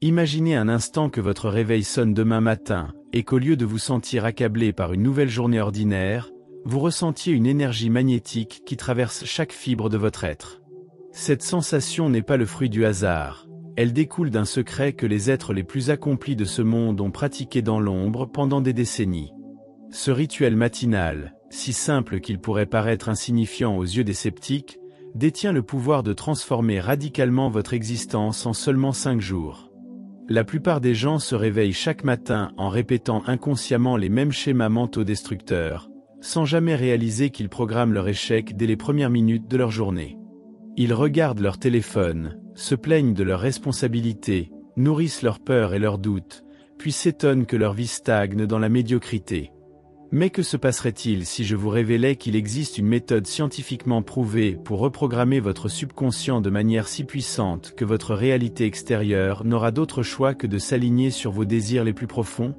Imaginez un instant que votre réveil sonne demain matin, et qu'au lieu de vous sentir accablé par une nouvelle journée ordinaire, vous ressentiez une énergie magnétique qui traverse chaque fibre de votre être. Cette sensation n'est pas le fruit du hasard, elle découle d'un secret que les êtres les plus accomplis de ce monde ont pratiqué dans l'ombre pendant des décennies. Ce rituel matinal, si simple qu'il pourrait paraître insignifiant aux yeux des sceptiques, détient le pouvoir de transformer radicalement votre existence en seulement 5 jours. La plupart des gens se réveillent chaque matin en répétant inconsciemment les mêmes schémas mentaux destructeurs, sans jamais réaliser qu'ils programment leur échec dès les premières minutes de leur journée. Ils regardent leur téléphone, se plaignent de leurs responsabilités, nourrissent leurs peurs et leurs doutes, puis s'étonnent que leur vie stagne dans la médiocrité. Mais que se passerait-il si je vous révélais qu'il existe une méthode scientifiquement prouvée pour reprogrammer votre subconscient de manière si puissante que votre réalité extérieure n'aura d'autre choix que de s'aligner sur vos désirs les plus profonds?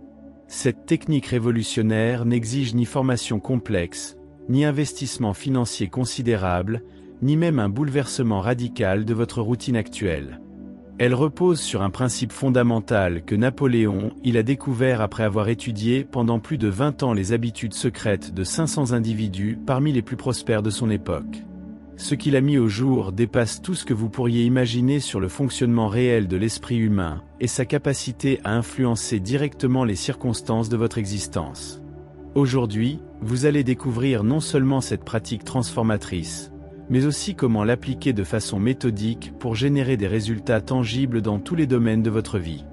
Cette technique révolutionnaire n'exige ni formation complexe, ni investissement financier considérable, ni même un bouleversement radical de votre routine actuelle. Elle repose sur un principe fondamental que Napoléon a découvert après avoir étudié pendant plus de 20 ans les habitudes secrètes de 500 individus parmi les plus prospères de son époque. Ce qu'il a mis au jour dépasse tout ce que vous pourriez imaginer sur le fonctionnement réel de l'esprit humain et sa capacité à influencer directement les circonstances de votre existence. Aujourd'hui, vous allez découvrir non seulement cette pratique transformatrice, mais aussi comment l'appliquer de façon méthodique pour générer des résultats tangibles dans tous les domaines de votre vie.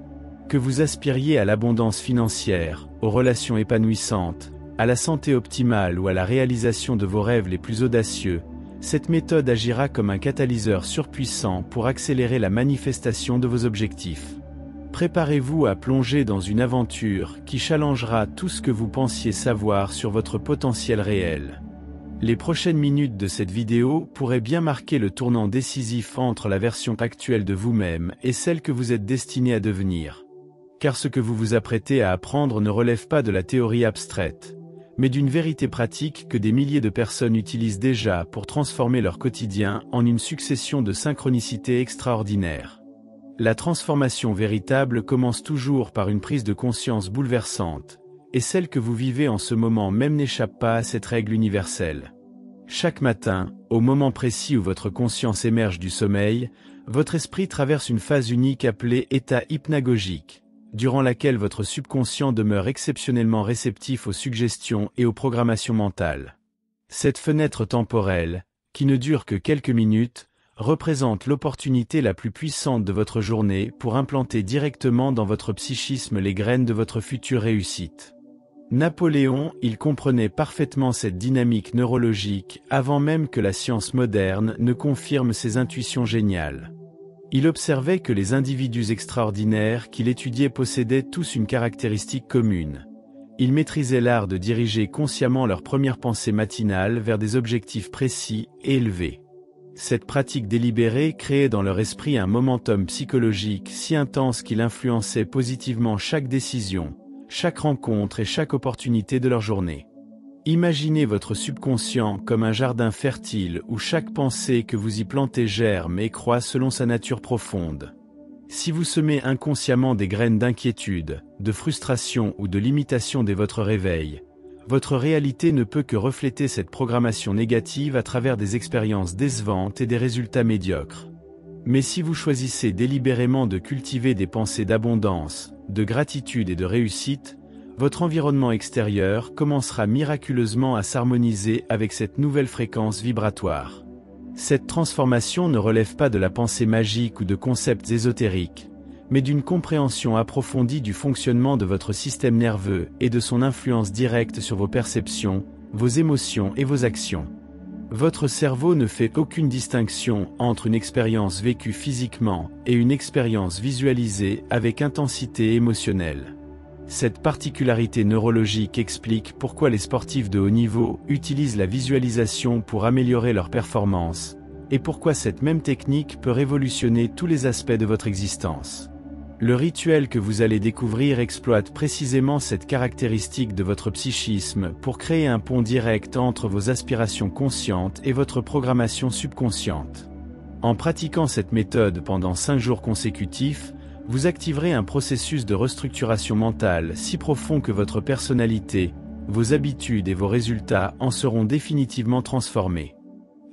Que vous aspiriez à l'abondance financière, aux relations épanouissantes, à la santé optimale ou à la réalisation de vos rêves les plus audacieux, cette méthode agira comme un catalyseur surpuissant pour accélérer la manifestation de vos objectifs. Préparez-vous à plonger dans une aventure qui challengera tout ce que vous pensiez savoir sur votre potentiel réel. Les prochaines minutes de cette vidéo pourraient bien marquer le tournant décisif entre la version actuelle de vous-même et celle que vous êtes destiné à devenir. Car ce que vous vous apprêtez à apprendre ne relève pas de la théorie abstraite, mais d'une vérité pratique que des milliers de personnes utilisent déjà pour transformer leur quotidien en une succession de synchronicités extraordinaires. La transformation véritable commence toujours par une prise de conscience bouleversante, et celle que vous vivez en ce moment même n'échappe pas à cette règle universelle. Chaque matin, au moment précis où votre conscience émerge du sommeil, votre esprit traverse une phase unique appelée état hypnagogique, durant laquelle votre subconscient demeure exceptionnellement réceptif aux suggestions et aux programmations mentales. Cette fenêtre temporelle, qui ne dure que quelques minutes, représente l'opportunité la plus puissante de votre journée pour implanter directement dans votre psychisme les graines de votre future réussite. Napoléon, comprenait parfaitement cette dynamique neurologique avant même que la science moderne ne confirme ses intuitions géniales. Il observait que les individus extraordinaires qu'il étudiait possédaient tous une caractéristique commune. Ils maîtrisaient l'art de diriger consciemment leurs premières pensées matinales vers des objectifs précis et élevés. Cette pratique délibérée créait dans leur esprit un momentum psychologique si intense qu'il influençait positivement chaque décision, chaque rencontre et chaque opportunité de leur journée. Imaginez votre subconscient comme un jardin fertile où chaque pensée que vous y plantez germe et croît selon sa nature profonde. Si vous semez inconsciemment des graines d'inquiétude, de frustration ou de limitation dès votre réveil, votre réalité ne peut que refléter cette programmation négative à travers des expériences décevantes et des résultats médiocres. Mais si vous choisissez délibérément de cultiver des pensées d'abondance, de gratitude et de réussite, votre environnement extérieur commencera miraculeusement à s'harmoniser avec cette nouvelle fréquence vibratoire. Cette transformation ne relève pas de la pensée magique ou de concepts ésotériques, mais d'une compréhension approfondie du fonctionnement de votre système nerveux et de son influence directe sur vos perceptions, vos émotions et vos actions. Votre cerveau ne fait aucune distinction entre une expérience vécue physiquement et une expérience visualisée avec intensité émotionnelle. Cette particularité neurologique explique pourquoi les sportifs de haut niveau utilisent la visualisation pour améliorer leur performance, et pourquoi cette même technique peut révolutionner tous les aspects de votre existence. Le rituel que vous allez découvrir exploite précisément cette caractéristique de votre psychisme pour créer un pont direct entre vos aspirations conscientes et votre programmation subconsciente. En pratiquant cette méthode pendant 5 jours consécutifs, Vous activerez un processus de restructuration mentale si profond que votre personnalité, vos habitudes et vos résultats en seront définitivement transformés.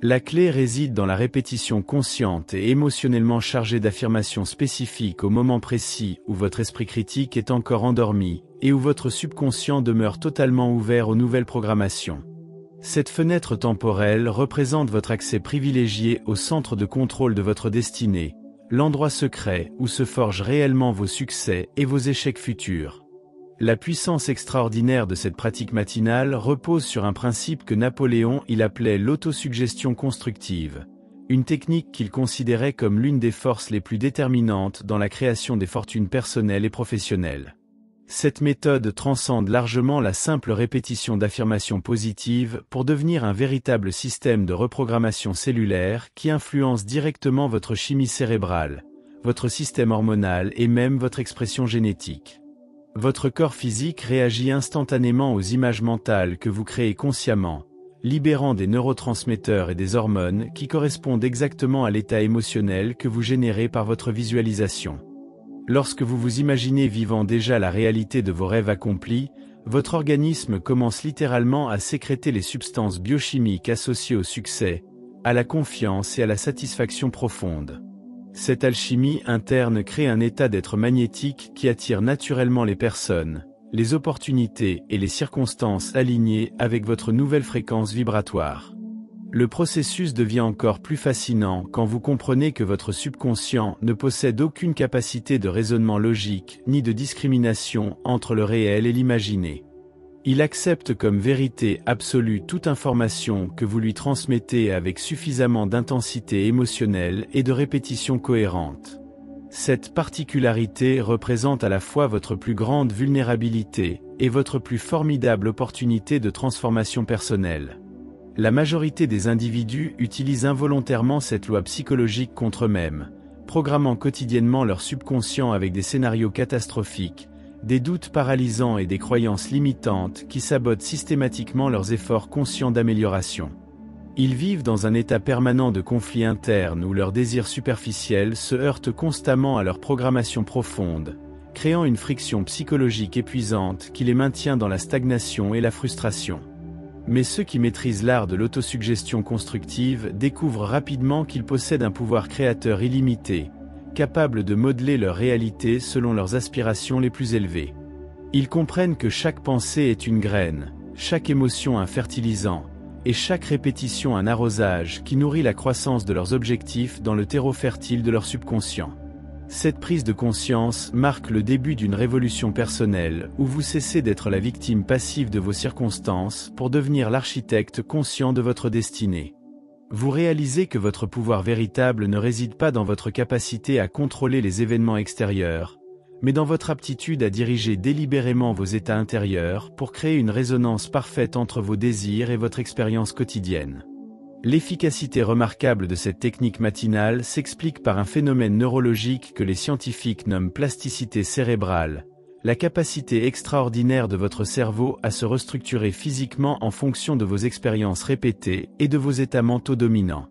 La clé réside dans la répétition consciente et émotionnellement chargée d'affirmations spécifiques au moment précis où votre esprit critique est encore endormi et où votre subconscient demeure totalement ouvert aux nouvelles programmations. Cette fenêtre temporelle représente votre accès privilégié au centre de contrôle de votre destinée, l'endroit secret où se forgent réellement vos succès et vos échecs futurs. La puissance extraordinaire de cette pratique matinale repose sur un principe que Napoléon appelait l'autosuggestion constructive, une technique qu'il considérait comme l'une des forces les plus déterminantes dans la création des fortunes personnelles et professionnelles. Cette méthode transcende largement la simple répétition d'affirmations positives pour devenir un véritable système de reprogrammation cellulaire qui influence directement votre chimie cérébrale, votre système hormonal et même votre expression génétique. Votre corps physique réagit instantanément aux images mentales que vous créez consciemment, libérant des neurotransmetteurs et des hormones qui correspondent exactement à l'état émotionnel que vous générez par votre visualisation. Lorsque vous vous imaginez vivant déjà la réalité de vos rêves accomplis, votre organisme commence littéralement à sécréter les substances biochimiques associées au succès, à la confiance et à la satisfaction profonde. Cette alchimie interne crée un état d'être magnétique qui attire naturellement les personnes, les opportunités et les circonstances alignées avec votre nouvelle fréquence vibratoire. Le processus devient encore plus fascinant quand vous comprenez que votre subconscient ne possède aucune capacité de raisonnement logique ni de discrimination entre le réel et l'imaginé. Il accepte comme vérité absolue toute information que vous lui transmettez avec suffisamment d'intensité émotionnelle et de répétition cohérente. Cette particularité représente à la fois votre plus grande vulnérabilité et votre plus formidable opportunité de transformation personnelle. La majorité des individus utilisent involontairement cette loi psychologique contre eux-mêmes, programmant quotidiennement leur subconscient avec des scénarios catastrophiques, des doutes paralysants et des croyances limitantes qui sabotent systématiquement leurs efforts conscients d'amélioration. Ils vivent dans un état permanent de conflit interne où leurs désirs superficiels se heurtent constamment à leur programmation profonde, créant une friction psychologique épuisante qui les maintient dans la stagnation et la frustration. Mais ceux qui maîtrisent l'art de l'autosuggestion constructive découvrent rapidement qu'ils possèdent un pouvoir créateur illimité, capable de modeler leur réalité selon leurs aspirations les plus élevées. Ils comprennent que chaque pensée est une graine, chaque émotion un fertilisant, et chaque répétition un arrosage qui nourrit la croissance de leurs objectifs dans le terreau fertile de leur subconscient. Cette prise de conscience marque le début d'une révolution personnelle où vous cessez d'être la victime passive de vos circonstances pour devenir l'architecte conscient de votre destinée. Vous réalisez que votre pouvoir véritable ne réside pas dans votre capacité à contrôler les événements extérieurs, mais dans votre aptitude à diriger délibérément vos états intérieurs pour créer une résonance parfaite entre vos désirs et votre expérience quotidienne. L'efficacité remarquable de cette technique matinale s'explique par un phénomène neurologique que les scientifiques nomment plasticité cérébrale, la capacité extraordinaire de votre cerveau à se restructurer physiquement en fonction de vos expériences répétées et de vos états mentaux dominants.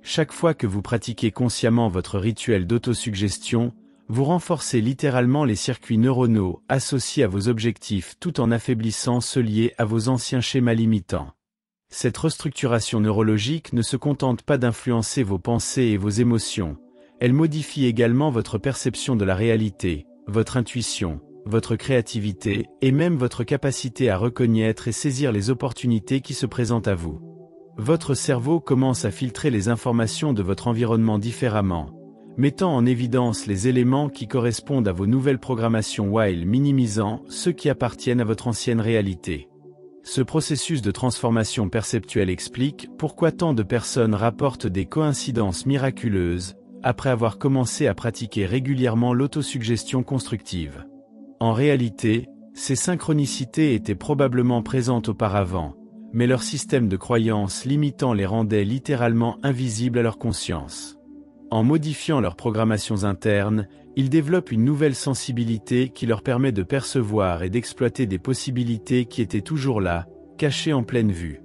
Chaque fois que vous pratiquez consciemment votre rituel d'autosuggestion, vous renforcez littéralement les circuits neuronaux associés à vos objectifs tout en affaiblissant ceux liés à vos anciens schémas limitants. Cette restructuration neurologique ne se contente pas d'influencer vos pensées et vos émotions, elle modifie également votre perception de la réalité, votre intuition, votre créativité et même votre capacité à reconnaître et saisir les opportunités qui se présentent à vous. Votre cerveau commence à filtrer les informations de votre environnement différemment, mettant en évidence les éléments qui correspondent à vos nouvelles programmations while minimisant ceux qui appartiennent à votre ancienne réalité. Ce processus de transformation perceptuelle explique pourquoi tant de personnes rapportent des coïncidences miraculeuses après avoir commencé à pratiquer régulièrement l'autosuggestion constructive. En réalité, ces synchronicités étaient probablement présentes auparavant, mais leur système de croyances limitant les rendait littéralement invisibles à leur conscience. En modifiant leurs programmations internes, ils développent une nouvelle sensibilité qui leur permet de percevoir et d'exploiter des possibilités qui étaient toujours là, cachées en pleine vue.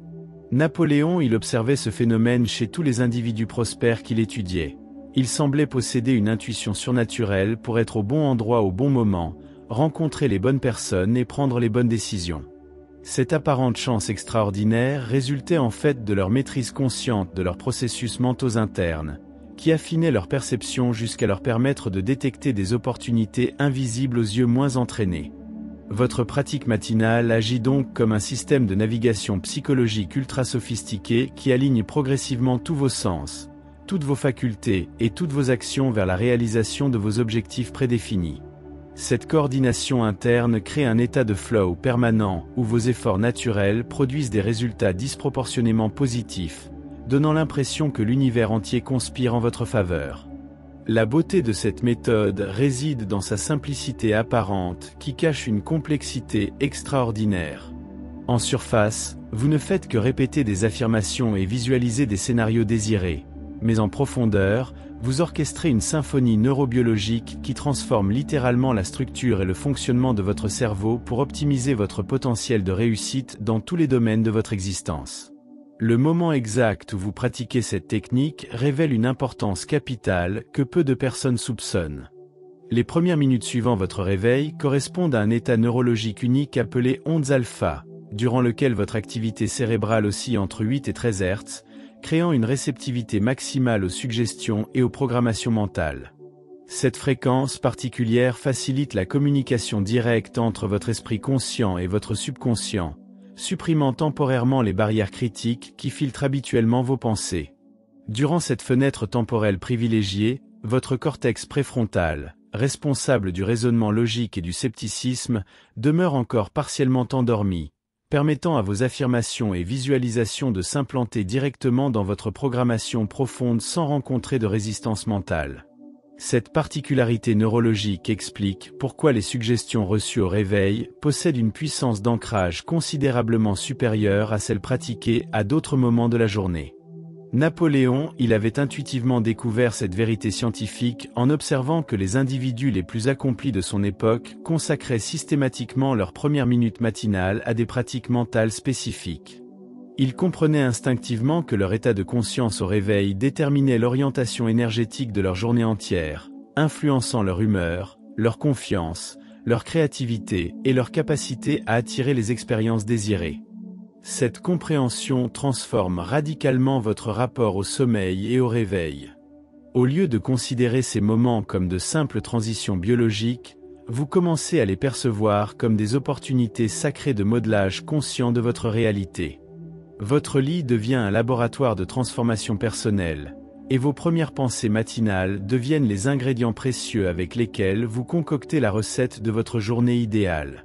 Napoléon observait ce phénomène chez tous les individus prospères qu'il étudiait. Il semblait posséder une intuition surnaturelle pour être au bon endroit au bon moment, rencontrer les bonnes personnes et prendre les bonnes décisions. Cette apparente chance extraordinaire résultait en fait de leur maîtrise consciente de leurs processus mentaux internes, qui affinaient leur perception jusqu'à leur permettre de détecter des opportunités invisibles aux yeux moins entraînés. Votre pratique matinale agit donc comme un système de navigation psychologique ultra sophistiqué qui aligne progressivement tous vos sens, toutes vos facultés et toutes vos actions vers la réalisation de vos objectifs prédéfinis. Cette coordination interne crée un état de flow permanent où vos efforts naturels produisent des résultats disproportionnément positifs, donnant l'impression que l'univers entier conspire en votre faveur. La beauté de cette méthode réside dans sa simplicité apparente qui cache une complexité extraordinaire. En surface, vous ne faites que répéter des affirmations et visualiser des scénarios désirés, mais en profondeur, vous orchestrez une symphonie neurobiologique qui transforme littéralement la structure et le fonctionnement de votre cerveau pour optimiser votre potentiel de réussite dans tous les domaines de votre existence. Le moment exact où vous pratiquez cette technique révèle une importance capitale que peu de personnes soupçonnent. Les premières minutes suivant votre réveil correspondent à un état neurologique unique appelé ondes alpha, durant lequel votre activité cérébrale oscille entre 8 et 13 Hz, créant une réceptivité maximale aux suggestions et aux programmations mentales. Cette fréquence particulière facilite la communication directe entre votre esprit conscient et votre subconscient, supprimant temporairement les barrières critiques qui filtrent habituellement vos pensées. Durant cette fenêtre temporelle privilégiée, votre cortex préfrontal, responsable du raisonnement logique et du scepticisme, demeure encore partiellement endormi, permettant à vos affirmations et visualisations de s'implanter directement dans votre programmation profonde sans rencontrer de résistance mentale. Cette particularité neurologique explique pourquoi les suggestions reçues au réveil possèdent une puissance d'ancrage considérablement supérieure à celle pratiquée à d'autres moments de la journée. Napoléon, il avait intuitivement découvert cette vérité scientifique en observant que les individus les plus accomplis de son époque consacraient systématiquement leurs premières minutes matinales à des pratiques mentales spécifiques. Il comprenait instinctivement que leur état de conscience au réveil déterminait l'orientation énergétique de leur journée entière, influençant leur humeur, leur confiance, leur créativité et leur capacité à attirer les expériences désirées. Cette compréhension transforme radicalement votre rapport au sommeil et au réveil. Au lieu de considérer ces moments comme de simples transitions biologiques, vous commencez à les percevoir comme des opportunités sacrées de modelage conscient de votre réalité. Votre lit devient un laboratoire de transformation personnelle, et vos premières pensées matinales deviennent les ingrédients précieux avec lesquels vous concoctez la recette de votre journée idéale.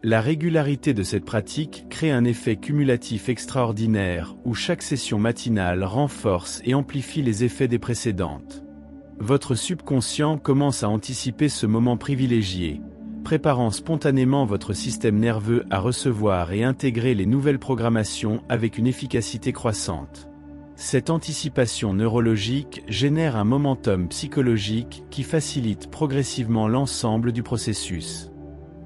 La régularité de cette pratique crée un effet cumulatif extraordinaire où chaque session matinale renforce et amplifie les effets des précédentes. Votre subconscient commence à anticiper ce moment privilégié, préparant spontanément votre système nerveux à recevoir et intégrer les nouvelles programmations avec une efficacité croissante. Cette anticipation neurologique génère un momentum psychologique qui facilite progressivement l'ensemble du processus.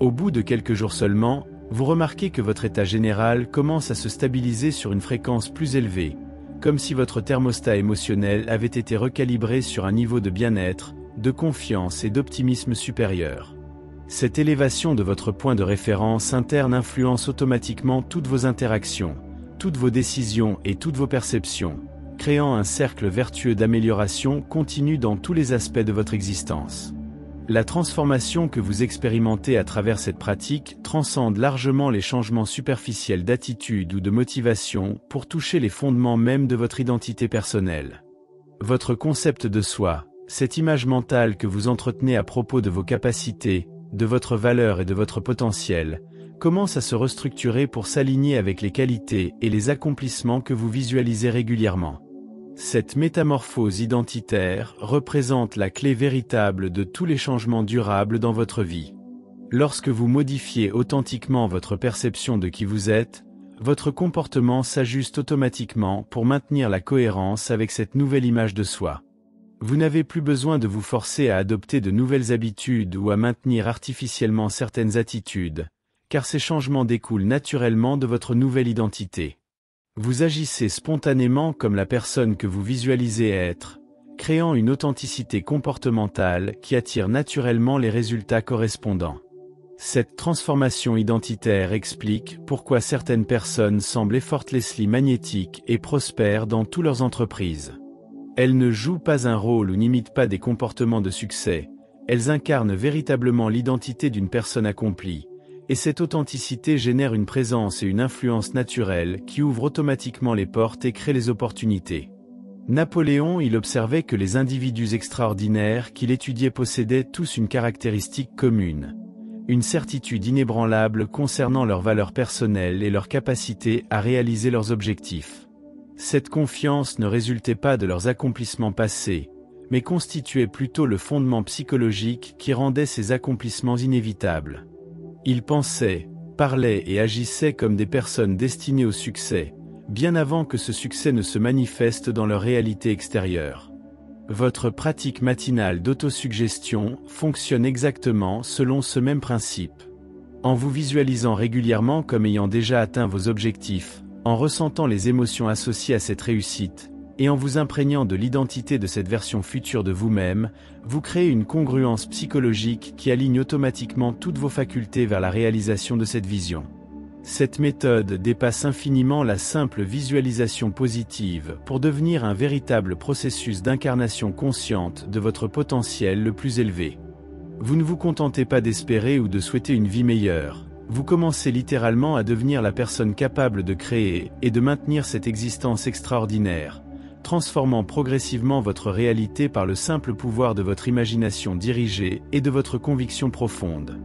Au bout de quelques jours seulement, vous remarquez que votre état général commence à se stabiliser sur une fréquence plus élevée, comme si votre thermostat émotionnel avait été recalibré sur un niveau de bien-être, de confiance et d'optimisme supérieur. Cette élévation de votre point de référence interne influence automatiquement toutes vos interactions, toutes vos décisions et toutes vos perceptions, créant un cercle vertueux d'amélioration continue dans tous les aspects de votre existence. La transformation que vous expérimentez à travers cette pratique transcende largement les changements superficiels d'attitude ou de motivation pour toucher les fondements même de votre identité personnelle. Votre concept de soi, cette image mentale que vous entretenez à propos de vos capacités, de votre valeur et de votre potentiel, commence à se restructurer pour s'aligner avec les qualités et les accomplissements que vous visualisez régulièrement. Cette métamorphose identitaire représente la clé véritable de tous les changements durables dans votre vie. Lorsque vous modifiez authentiquement votre perception de qui vous êtes, votre comportement s'ajuste automatiquement pour maintenir la cohérence avec cette nouvelle image de soi. Vous n'avez plus besoin de vous forcer à adopter de nouvelles habitudes ou à maintenir artificiellement certaines attitudes, car ces changements découlent naturellement de votre nouvelle identité. Vous agissez spontanément comme la personne que vous visualisez être, créant une authenticité comportementale qui attire naturellement les résultats correspondants. Cette transformation identitaire explique pourquoi certaines personnes semblent effortlessly magnétiques et prospèrent dans toutes leurs entreprises. Elles ne jouent pas un rôle ou n'imitent pas des comportements de succès, elles incarnent véritablement l'identité d'une personne accomplie, et cette authenticité génère une présence et une influence naturelle qui ouvrent automatiquement les portes et créent les opportunités. Napoléon, il observait que les individus extraordinaires qu'il étudiait possédaient tous une caractéristique commune. Une certitude inébranlable concernant leurs valeurs personnelles et leur capacité à réaliser leurs objectifs. Cette confiance ne résultait pas de leurs accomplissements passés, mais constituait plutôt le fondement psychologique qui rendait ces accomplissements inévitables. Ils pensaient, parlaient et agissaient comme des personnes destinées au succès, bien avant que ce succès ne se manifeste dans leur réalité extérieure. Votre pratique matinale d'autosuggestion fonctionne exactement selon ce même principe. En vous visualisant régulièrement comme ayant déjà atteint vos objectifs, en ressentant les émotions associées à cette réussite, et en vous imprégnant de l'identité de cette version future de vous-même, vous créez une congruence psychologique qui aligne automatiquement toutes vos facultés vers la réalisation de cette vision. Cette méthode dépasse infiniment la simple visualisation positive pour devenir un véritable processus d'incarnation consciente de votre potentiel le plus élevé. Vous ne vous contentez pas d'espérer ou de souhaiter une vie meilleure, vous commencez littéralement à devenir la personne capable de créer et de maintenir cette existence extraordinaire, transformant progressivement votre réalité par le simple pouvoir de votre imagination dirigée et de votre conviction profonde.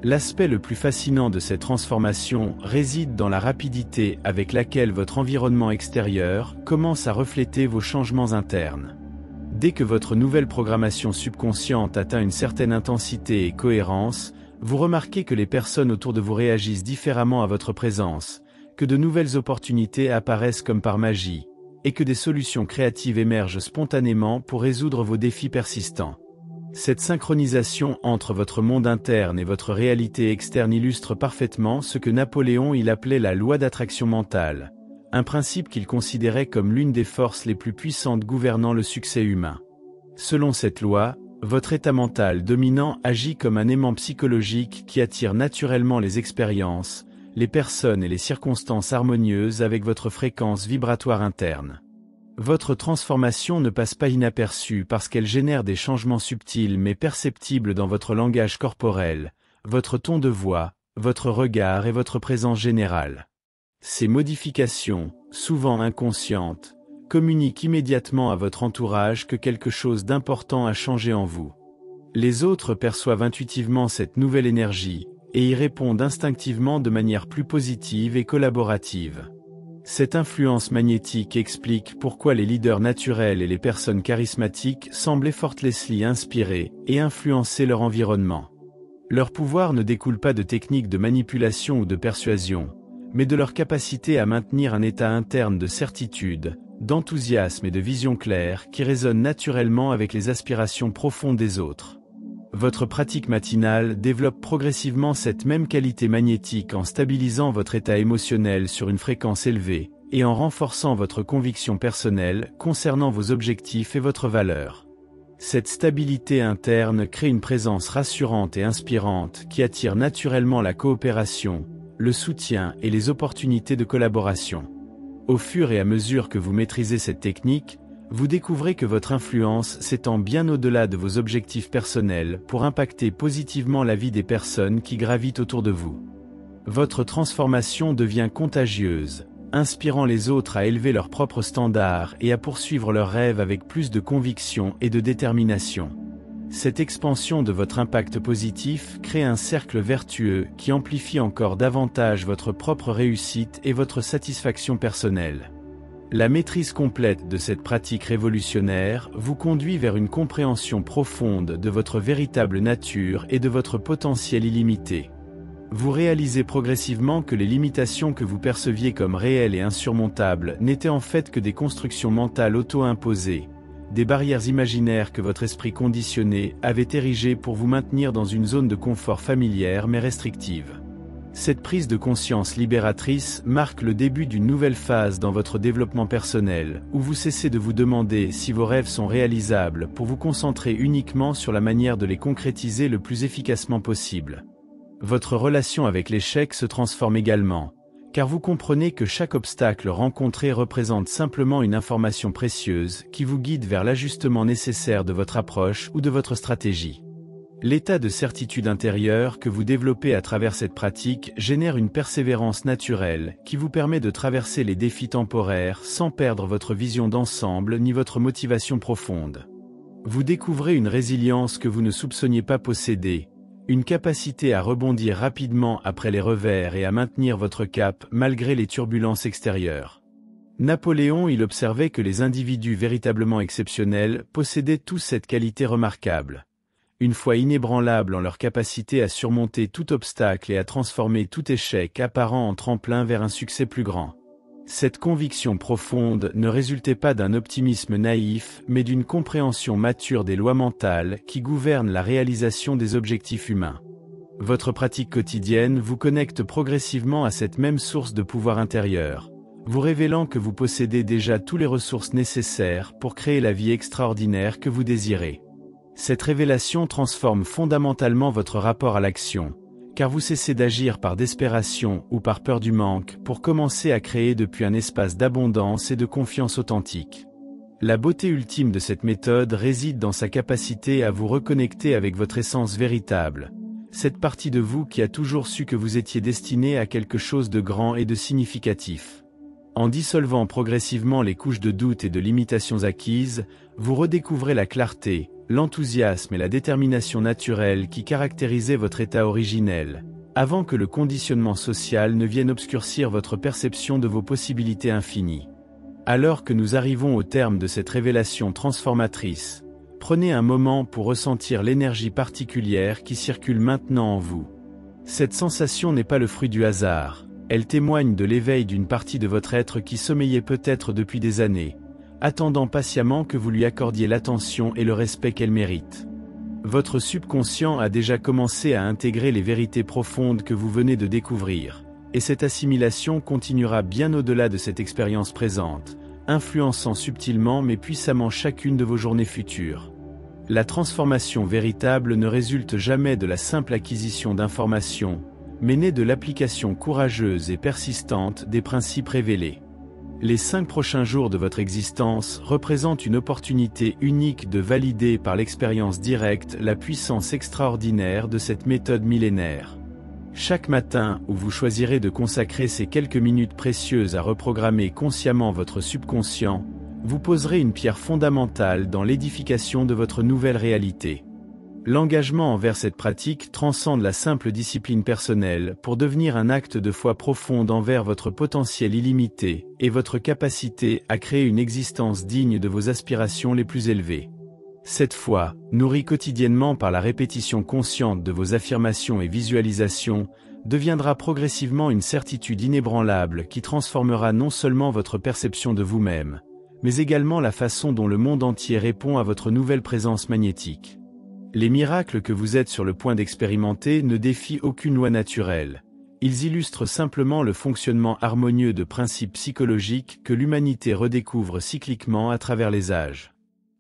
L'aspect le plus fascinant de cette transformation réside dans la rapidité avec laquelle votre environnement extérieur commence à refléter vos changements internes. Dès que votre nouvelle programmation subconsciente atteint une certaine intensité et cohérence, vous remarquez que les personnes autour de vous réagissent différemment à votre présence, que de nouvelles opportunités apparaissent comme par magie, et que des solutions créatives émergent spontanément pour résoudre vos défis persistants. Cette synchronisation entre votre monde interne et votre réalité externe illustre parfaitement ce que Napoléon appelait la loi d'attraction mentale, un principe qu'il considérait comme l'une des forces les plus puissantes gouvernant le succès humain. Selon cette loi, votre état mental dominant agit comme un aimant psychologique qui attire naturellement les expériences, les personnes et les circonstances harmonieuses avec votre fréquence vibratoire interne. Votre transformation ne passe pas inaperçue parce qu'elle génère des changements subtils mais perceptibles dans votre langage corporel, votre ton de voix, votre regard et votre présence générale. Ces modifications, souvent inconscientes, communiquent immédiatement à votre entourage que quelque chose d'important a changé en vous. Les autres perçoivent intuitivement cette nouvelle énergie, et y répondent instinctivement de manière plus positive et collaborative. Cette influence magnétique explique pourquoi les leaders naturels et les personnes charismatiques semblent effortlessly inspirer et influencer leur environnement. Leur pouvoir ne découle pas de techniques de manipulation ou de persuasion, mais de leur capacité à maintenir un état interne de certitude, d'enthousiasme et de vision claire qui résonne naturellement avec les aspirations profondes des autres. Votre pratique matinale développe progressivement cette même qualité magnétique en stabilisant votre état émotionnel sur une fréquence élevée, et en renforçant votre conviction personnelle concernant vos objectifs et votre valeur. Cette stabilité interne crée une présence rassurante et inspirante qui attire naturellement la coopération, le soutien et les opportunités de collaboration. Au fur et à mesure que vous maîtrisez cette technique, vous découvrez que votre influence s'étend bien au-delà de vos objectifs personnels pour impacter positivement la vie des personnes qui gravitent autour de vous. Votre transformation devient contagieuse, inspirant les autres à élever leurs propres standards et à poursuivre leurs rêves avec plus de conviction et de détermination. Cette expansion de votre impact positif crée un cercle vertueux qui amplifie encore davantage votre propre réussite et votre satisfaction personnelle. La maîtrise complète de cette pratique révolutionnaire vous conduit vers une compréhension profonde de votre véritable nature et de votre potentiel illimité. Vous réalisez progressivement que les limitations que vous perceviez comme réelles et insurmontables n'étaient en fait que des constructions mentales auto-imposées, des barrières imaginaires que votre esprit conditionné avait érigées pour vous maintenir dans une zone de confort familière mais restrictive. Cette prise de conscience libératrice marque le début d'une nouvelle phase dans votre développement personnel, où vous cessez de vous demander si vos rêves sont réalisables pour vous concentrer uniquement sur la manière de les concrétiser le plus efficacement possible. Votre relation avec l'échec se transforme également, car vous comprenez que chaque obstacle rencontré représente simplement une information précieuse qui vous guide vers l'ajustement nécessaire de votre approche ou de votre stratégie. L'état de certitude intérieure que vous développez à travers cette pratique génère une persévérance naturelle qui vous permet de traverser les défis temporaires sans perdre votre vision d'ensemble ni votre motivation profonde. Vous découvrez une résilience que vous ne soupçonniez pas posséder, une capacité à rebondir rapidement après les revers et à maintenir votre cap malgré les turbulences extérieures. Napoléon il observait que les individus véritablement exceptionnels possédaient tous cette qualité remarquable. Une foi inébranlable en leur capacité à surmonter tout obstacle et à transformer tout échec apparent en tremplin vers un succès plus grand. Cette conviction profonde ne résultait pas d'un optimisme naïf, mais d'une compréhension mature des lois mentales qui gouvernent la réalisation des objectifs humains. Votre pratique quotidienne vous connecte progressivement à cette même source de pouvoir intérieur, vous révélant que vous possédez déjà toutes les ressources nécessaires pour créer la vie extraordinaire que vous désirez. Cette révélation transforme fondamentalement votre rapport à l'action, car vous cessez d'agir par desperation ou par peur du manque pour commencer à créer depuis un espace d'abondance et de confiance authentique. La beauté ultime de cette méthode réside dans sa capacité à vous reconnecter avec votre essence véritable, cette partie de vous qui a toujours su que vous étiez destiné à quelque chose de grand et de significatif. En dissolvant progressivement les couches de doute et de limitations acquises, vous redécouvrez la clarté, l'enthousiasme et la détermination naturelle qui caractérisaient votre état originel, avant que le conditionnement social ne vienne obscurcir votre perception de vos possibilités infinies. Alors que nous arrivons au terme de cette révélation transformatrice, prenez un moment pour ressentir l'énergie particulière qui circule maintenant en vous. Cette sensation n'est pas le fruit du hasard, elle témoigne de l'éveil d'une partie de votre être qui sommeillait peut-être depuis des années, attendant patiemment que vous lui accordiez l'attention et le respect qu'elle mérite. Votre subconscient a déjà commencé à intégrer les vérités profondes que vous venez de découvrir, et cette assimilation continuera bien au-delà de cette expérience présente, influençant subtilement mais puissamment chacune de vos journées futures. La transformation véritable ne résulte jamais de la simple acquisition d'informations, mais naît de l'application courageuse et persistante des principes révélés. Les 5 prochains jours de votre existence représentent une opportunité unique de valider par l'expérience directe la puissance extraordinaire de cette méthode millénaire. Chaque matin où vous choisirez de consacrer ces quelques minutes précieuses à reprogrammer consciemment votre subconscient, vous poserez une pierre fondamentale dans l'édification de votre nouvelle réalité. L'engagement envers cette pratique transcende la simple discipline personnelle pour devenir un acte de foi profonde envers votre potentiel illimité et votre capacité à créer une existence digne de vos aspirations les plus élevées. Cette foi, nourrie quotidiennement par la répétition consciente de vos affirmations et visualisations, deviendra progressivement une certitude inébranlable qui transformera non seulement votre perception de vous-même, mais également la façon dont le monde entier répond à votre nouvelle présence magnétique. Les miracles que vous êtes sur le point d'expérimenter ne défient aucune loi naturelle. Ils illustrent simplement le fonctionnement harmonieux de principes psychologiques que l'humanité redécouvre cycliquement à travers les âges.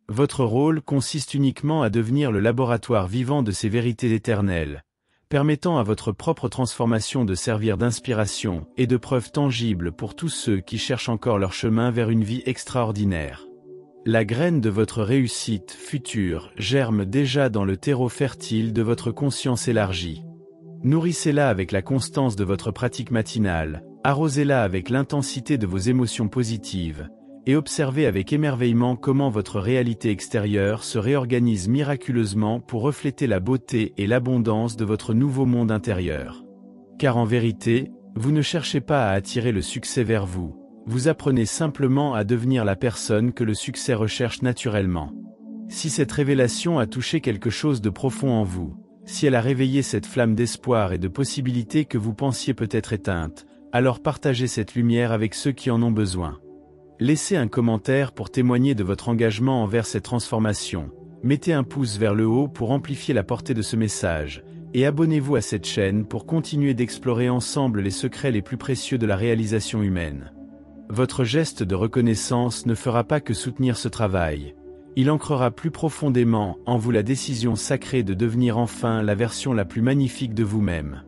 Votre rôle consiste uniquement à devenir le laboratoire vivant de ces vérités éternelles, permettant à votre propre transformation de servir d'inspiration et de preuve tangible pour tous ceux qui cherchent encore leur chemin vers une vie extraordinaire. La graine de votre réussite future germe déjà dans le terreau fertile de votre conscience élargie. Nourrissez-la avec la constance de votre pratique matinale, arrosez-la avec l'intensité de vos émotions positives, et observez avec émerveillement comment votre réalité extérieure se réorganise miraculeusement pour refléter la beauté et l'abondance de votre nouveau monde intérieur. Car en vérité, vous ne cherchez pas à attirer le succès vers vous. Vous apprenez simplement à devenir la personne que le succès recherche naturellement. Si cette révélation a touché quelque chose de profond en vous, si elle a réveillé cette flamme d'espoir et de possibilités que vous pensiez peut-être éteinte, alors partagez cette lumière avec ceux qui en ont besoin. Laissez un commentaire pour témoigner de votre engagement envers cette transformation. Mettez un pouce vers le haut pour amplifier la portée de ce message, et abonnez-vous à cette chaîne pour continuer d'explorer ensemble les secrets les plus précieux de la réalisation humaine. Votre geste de reconnaissance ne fera pas que soutenir ce travail. Il ancrera plus profondément en vous la décision sacrée de devenir enfin la version la plus magnifique de vous-même.